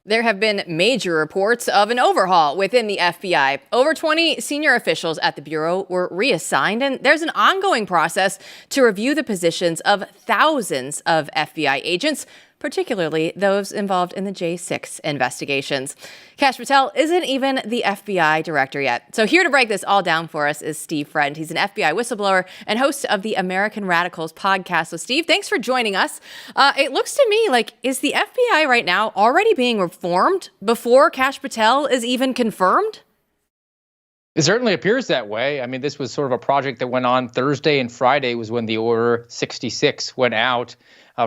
There have been major reports of an overhaul within the FBI. Over 20 senior officials at the Bureau were reassigned, and there's an ongoing process to review the positions of thousands of FBI agents, particularly those involved in the J6 investigations. Kash Patel isn't even the FBI director yet. So here to break this all down for us is Steve Friend. He's an FBI whistleblower and host of the American Radicals podcast. So Steve, thanks for joining us. It looks to me like, is the FBI right now already being reformed before Kash Patel is even confirmed? It certainly appears that way. I mean, this was sort of a project that went on Thursday and Friday was when the Order 66 went out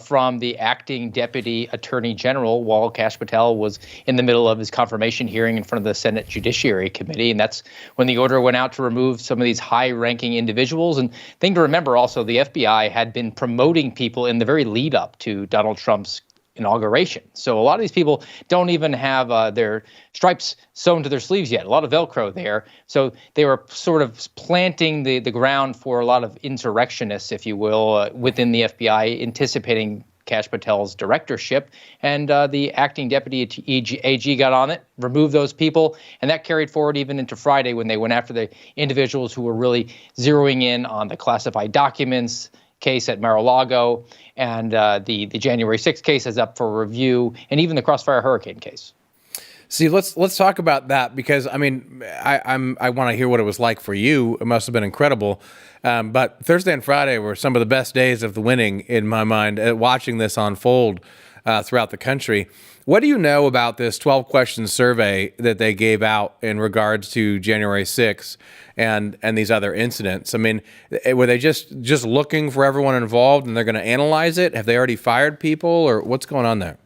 from the acting deputy attorney general while Kash Patel was in the middle of his confirmation hearing in front of the Senate Judiciary Committee. And that's when the order went out to remove some of these high-ranking individuals. And thing to remember also, the FBI had been promoting people in the very lead up to Donald Trump's inauguration. So a lot of these people don't even have their stripes sewn to their sleeves yet, a lot of Velcro there. So they were sort of planting the ground for a lot of insurrectionists, if you will, within the FBI, anticipating Kash Patel's directorship. And the acting deputy AG got on it, removed those people, and that carried forward even into Friday when they went after the individuals who were really zeroing in on the classified documents case at Mar-a-Lago, and the January 6th case is up for review, and even the Crossfire Hurricane case. See, let's talk about that, because I mean, I want to hear what it was like for you. It must have been incredible. But Thursday and Friday were some of the best days of the winning in my mind, watching this unfold throughout the country. What do you know about this 12-question survey that they gave out in regards to January 6th and these other incidents? I mean, were they just looking for everyone involved and they're going to analyze it? Have they already fired people, or what's going on there?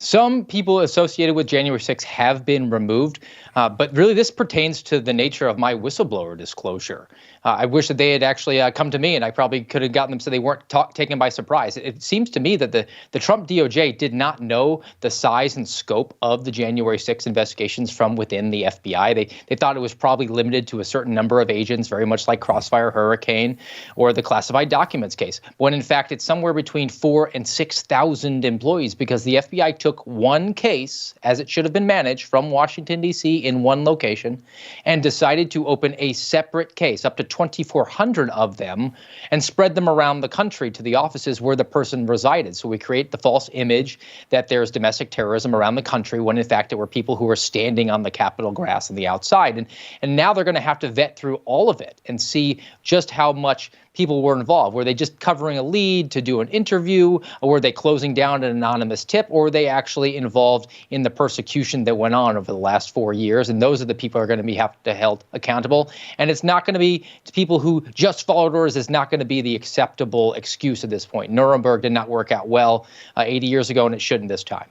Some people associated with January 6th have been removed, but really this pertains to the nature of my whistleblower disclosure. I wish that they had actually come to me, and I probably could have gotten them so they weren't taken by surprise. It seems to me that the Trump DOJ did not know the size and scope of the January 6th investigations from within the FBI. They thought it was probably limited to a certain number of agents, very much like Crossfire Hurricane or the classified documents case, when in fact it's somewhere between 4,000 and 6,000 employees, because the FBI took one case, as it should have been managed, from Washington, D.C. in one location, and decided to open a separate case, up to 2,400 of them, and spread them around the country to the offices where the person resided. So we create the false image that there's domestic terrorism around the country, when in fact it were people who were standing on the Capitol grass on the outside. And now they're going to have to vet through all of it and see just how much people were involved. Were they just covering a lead to do an interview, or were they closing down an anonymous tip, or were they actually involved in the persecution that went on over the last 4 years? And those are the people who are going to have to held accountable. And it's not going to be people who just followed orders. Is not going to be the acceptable excuse at this point. Nuremberg did not work out well 80 years ago, and it shouldn't this time.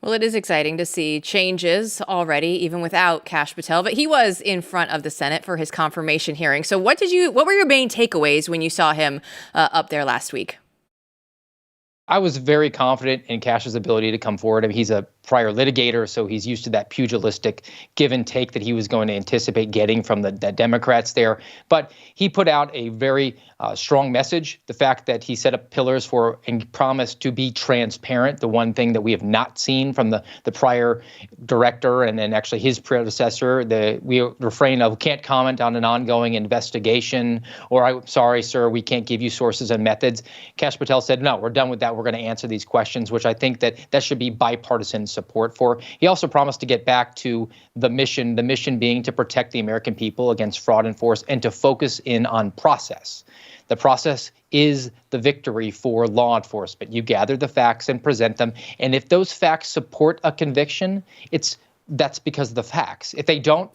Well, it is exciting to see changes already, even without Kash Patel, but he was in front of the Senate for his confirmation hearing. So what were your main takeaways when you saw him up there last week? I was very confident in Kash's ability to come forward. I mean, he's a prior litigator, so he's used to that pugilistic give and take that he was going to anticipate getting from the Democrats there. But he put out a very strong message. The fact that he set up pillars for and promised to be transparent, the one thing that we have not seen from the prior director and then actually his predecessor, we refrain of can't comment on an ongoing investigation, or I'm sorry, sir, we can't give you sources and methods. Kash Patel said, no, we're done with that. We're going to answer these questions, which I think that should be bipartisan support for. He also promised to get back to the mission being to protect the American people against fraud and force, and to focus in on process. The process is the victory for law enforcement. You gather the facts and present them. And if those facts support a conviction, that's because of the facts. If they don't,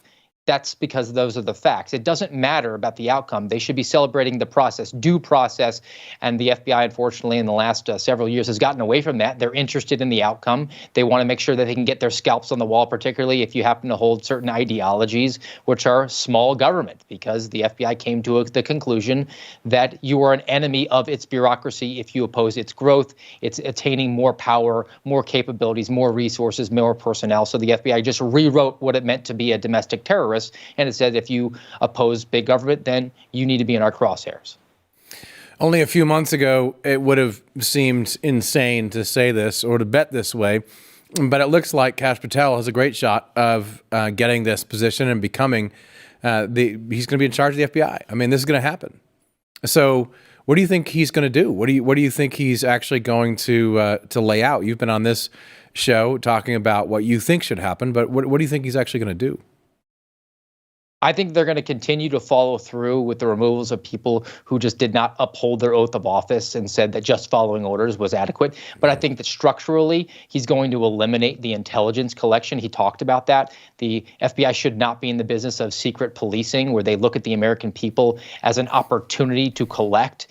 that's because those are the facts. It doesn't matter about the outcome. They should be celebrating the process, due process. And the FBI, unfortunately, in the last several years has gotten away from that. They're interested in the outcome. They want to make sure that they can get their scalps on the wall, particularly if you happen to hold certain ideologies, which are small government, because the FBI came to the conclusion that you are an enemy of its bureaucracy if you oppose its growth. It's attaining more power, more capabilities, more resources, more personnel. So the FBI just rewrote what it meant to be a domestic terrorist. And it said, if you oppose big government, then you need to be in our crosshairs. Only a few months ago, it would have seemed insane to say this or to bet this way. But it looks like Kash Patel has a great shot of getting this position and becoming he's going to be in charge of the FBI. I mean, this is going to happen. So what do you think he's going to do? What do you think he's actually going to lay out? You've been on this show talking about what you think should happen, but what do you think he's actually going to do? I think they're going to continue to follow through with the removals of people who just did not uphold their oath of office and said that just following orders was adequate. But I think that structurally, he's going to eliminate the intelligence collection. He talked about that. The FBI should not be in the business of secret policing, where they look at the American people as an opportunity to collect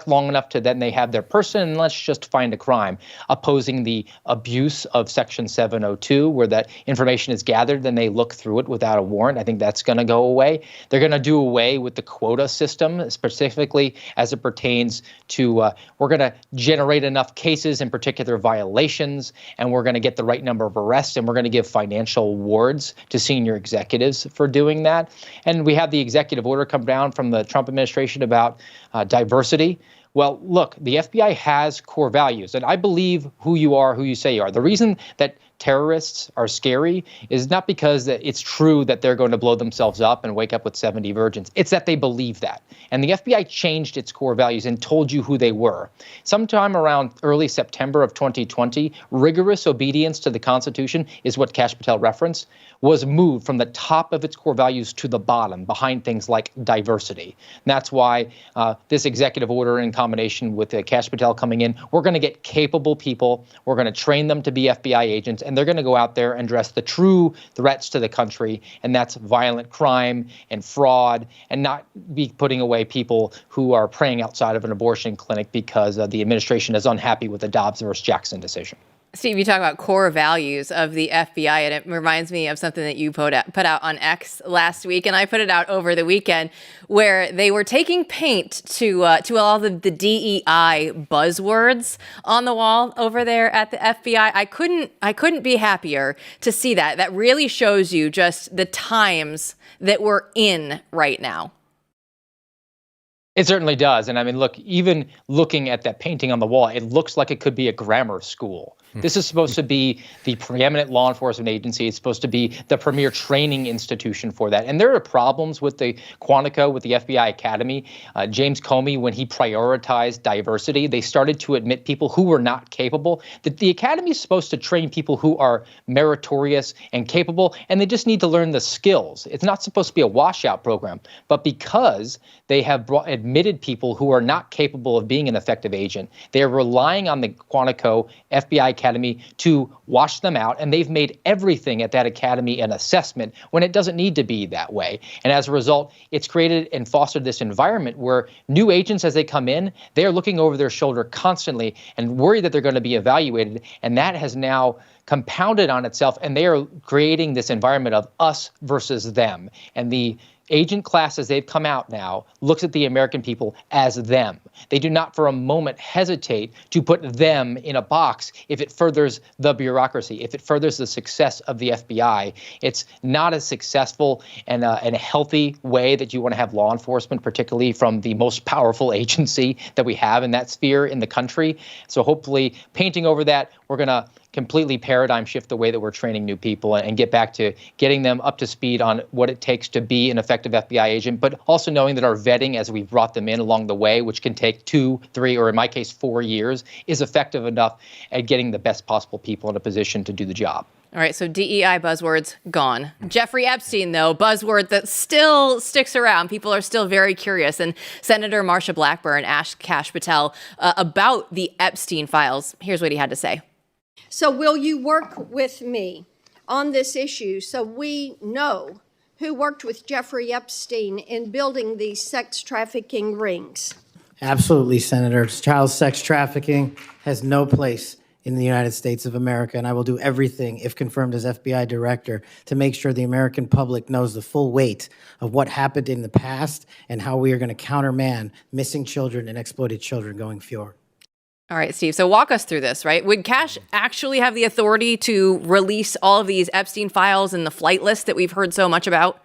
long enough to then they have their person and let's just find a crime, opposing the abuse of Section 702, where that information is gathered, then they look through it without a warrant. I think that's going to go away. They're going to do away with the quota system, specifically as it pertains to we're going to generate enough cases in particular violations, and we're going to get the right number of arrests, and we're going to give financial awards to senior executives for doing that. And we have the executive order come down from the Trump administration about diversity. Well, look, the FBI has core values, and I believe who you are, who you say you are. The reason that terrorists are scary is not because that it's true that they're going to blow themselves up and wake up with 70 virgins. It's that they believe that. And the FBI changed its core values and told you who they were. Sometime around early September of 2020, rigorous obedience to the Constitution is what Kash Patel referenced, was moved from the top of its core values to the bottom behind things like diversity. And that's why this executive order in combination with Kash Patel coming in, we're going to get capable people. We're going to train them to be FBI agents, and they're going to go out there and address the true threats to the country, and that's violent crime and fraud, and not be putting away people who are praying outside of an abortion clinic because the administration is unhappy with the Dobbs versus Jackson decision. Steve, you talk about core values of the FBI, and it reminds me of something that you put out on X last week, and I put it out over the weekend, where they were taking paint to all the DEI buzzwords on the wall over there at the FBI. I couldn't be happier to see that. That really shows you just the times that we're in right now. It certainly does. And I mean, look, even looking at that painting on the wall, it looks like it could be a grammar school. This is supposed to be the preeminent law enforcement agency. It's supposed to be the premier training institution for that. And there are problems with the Quantico, with the FBI Academy. James Comey, when he prioritized diversity, they started to admit people who were not capable. The Academy is supposed to train people who are meritorious and capable, and they just need to learn the skills. It's not supposed to be a washout program. But because they have admitted people who are not capable of being an effective agent, they are relying on the Quantico FBI Academy to wash them out, and they've made everything at that academy an assessment when it doesn't need to be that way. And as a result, it's created and fostered this environment where new agents, as they come in, they're looking over their shoulder constantly and worried that they're going to be evaluated, and that has now compounded on itself, and they are creating this environment of us versus them. And the agent class, as they've come out now, looks at the American people as them. They do not for a moment hesitate to put them in a box if it furthers the bureaucracy, if it furthers the success of the FBI. It's not a successful and a healthy way that you want to have law enforcement, particularly from the most powerful agency that we have in that sphere in the country. So hopefully painting over that, we're going to completely paradigm shift the way that we're training new people and get back to getting them up to speed on what it takes to be an effective FBI agent, but also knowing that our vetting as we've brought them in along the way, which can take 2, 3, or in my case, 4 years, is effective enough at getting the best possible people in a position to do the job. All right, so DEI buzzwords gone. Jeffrey Epstein, though, buzzword that still sticks around. People are still very curious. And Senator Marsha Blackburn asked Kash Patel about the Epstein files. Here's what he had to say. So will you work with me on this issue so we know who worked with Jeffrey Epstein in building these sex trafficking rings? Absolutely, Senator. Child sex trafficking has no place in the United States of America, and I will do everything, if confirmed as FBI director, to make sure the American public knows the full weight of what happened in the past and how we are going to countermand missing children and exploited children going forward. All right, Steve. So walk us through this, right? Would Kash actually have the authority to release all of these Epstein files and the flight list that we've heard so much about?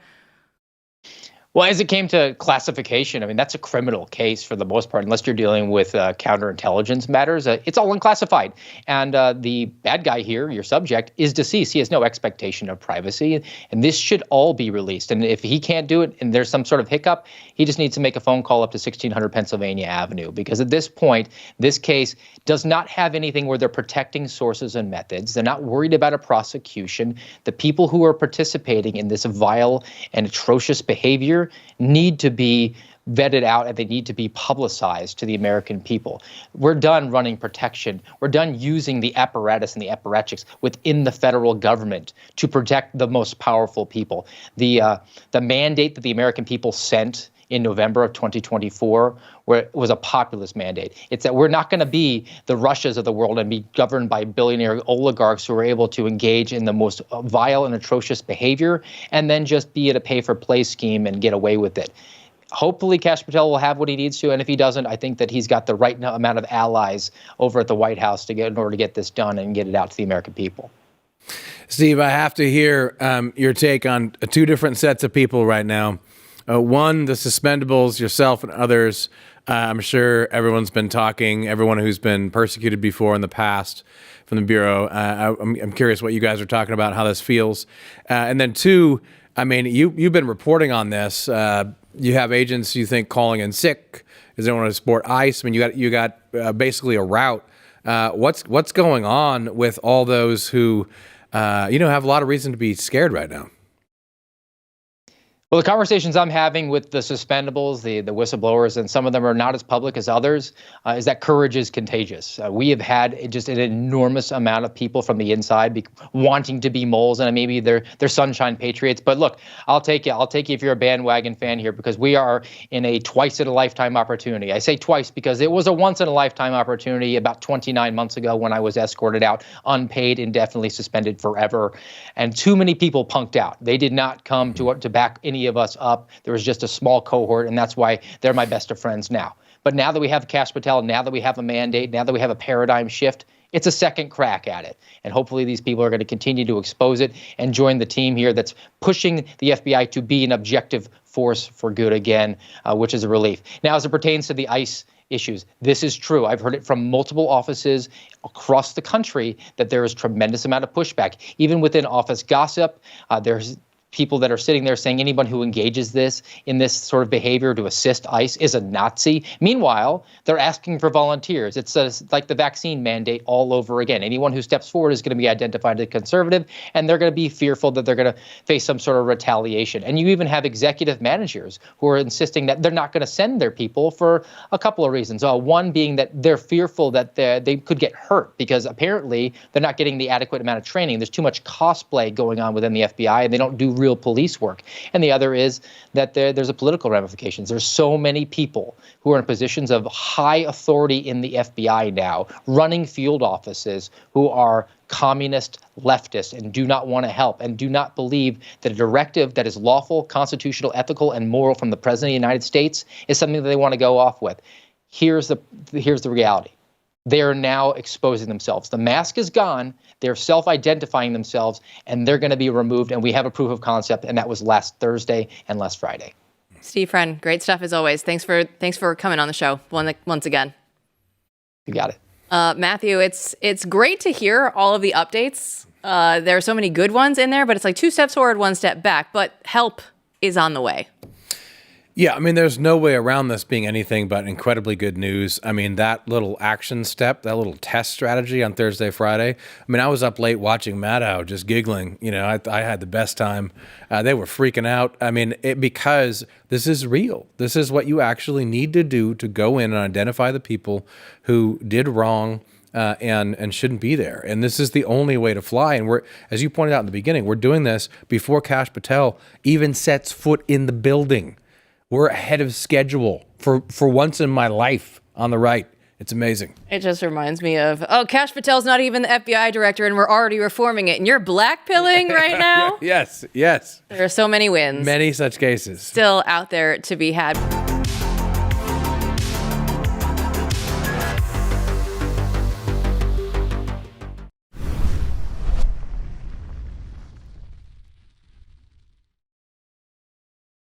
Well, as it came to classification, I mean, that's a criminal case for the most part, unless you're dealing with counterintelligence matters. It's all unclassified. And the bad guy here, your subject, is deceased. He has no expectation of privacy. And this should all be released. And if he can't do it and there's some sort of hiccup, he just needs to make a phone call up to 1600 Pennsylvania Avenue. Because at this point, this case does not have anything where they're protecting sources and methods. They're not worried about a prosecution. The people who are participating in this vile and atrocious behavior need to be vetted out and they need to be publicized to the American people. We're done running protection. We're done using the apparatus and the apparatchiks within the federal government to protect the most powerful people. The mandate that the American people sent in November of 2024 was a populist mandate. It's that we're not going to be the Russias of the world and be governed by billionaire oligarchs who are able to engage in the most vile and atrocious behavior and then just be at a pay-for-play scheme and get away with it. Hopefully, Kash Patel will have what he needs to, and if he doesn't, I think that he's got the right amount of allies over at the White House in order to get this done and get it out to the American people. Steve, I have to hear your take on two different sets of people right now. One, the suspendables, yourself and others. I'm sure everyone's been talking, everyone who's been persecuted before in the past from the Bureau. I'm curious what you guys are talking about, how this feels. And then two, I mean, you've been reporting on this. You have agents you think calling in sick because they don't want to support ICE. I mean, you got basically a rout. What's going on with all those who have a lot of reason to be scared right now? Well, the conversations I'm having with the suspendables, the whistleblowers, and some of them are not as public as others, is that courage is contagious. We have had just an enormous amount of people from the inside wanting to be moles, and maybe they're sunshine patriots. But look, I'll take you. I'll take you if you're a bandwagon fan here, because we are in a twice-in-a-lifetime opportunity. I say twice because it was a once-in-a-lifetime opportunity about 29 months ago when I was escorted out, unpaid, indefinitely suspended forever. And too many people punked out. They did not come to back any of us up. There was just a small cohort, and that's why they're my best of friends now. But now that we have Kash Patel, now that we have a mandate, now that we have a paradigm shift, it's a second crack at it. And hopefully these people are going to continue to expose it and join the team here that's pushing the FBI to be an objective force for good again, which is a relief. Now, as it pertains to the ICE issues, this is true. I've heard it from multiple offices across the country that there is tremendous amount of pushback. Even within office gossip, there's people that are sitting there saying anyone who engages in this sort of behavior to assist ICE is a Nazi. Meanwhile, they're asking for volunteers. It's like the vaccine mandate all over again. Anyone who steps forward is going to be identified as conservative, and they're going to be fearful that they're going to face some sort of retaliation. And you even have executive managers who are insisting that they're not going to send their people for a couple of reasons. One being that they're fearful that they could get hurt because apparently they're not getting the adequate amount of training. There's too much cosplay going on within the FBI, and they don't do real police work. And the other is that there's a political ramifications. There's so many people who are in positions of high authority in the FBI now, running field offices, who are communist leftists and do not want to help and do not believe that a directive that is lawful, constitutional, ethical, and moral from the President of the United States is something that they want to go off with. Here's the reality. They are now exposing themselves. The mask is gone. They're self-identifying themselves, and they're going to be removed. And we have a proof of concept, and that was last Thursday and last Friday. Steve Friend, great stuff as always. Thanks for coming on the show once again. You got it. Matthew, it's great to hear all of the updates. There are so many good ones in there, but it's like 2 steps forward, 1 step back. But help is on the way. Yeah, I mean, there's no way around this being anything but incredibly good news. I mean, that little action step, that little test strategy on Thursday, Friday. I mean, I was up late watching Maddow just giggling. You know, I had the best time. They were freaking out. I mean, because this is real. This is what you actually need to do to go in and identify the people who did wrong and shouldn't be there. And this is the only way to fly. And we're, as you pointed out in the beginning, we're doing this before Kash Patel even sets foot in the building. We're ahead of schedule for once in my life on the right. It's amazing. It just reminds me of, Kash Patel's not even the FBI director and we're already reforming it. And you're blackpilling right now? Yes. There are so many wins. Many such cases. Still out there to be had.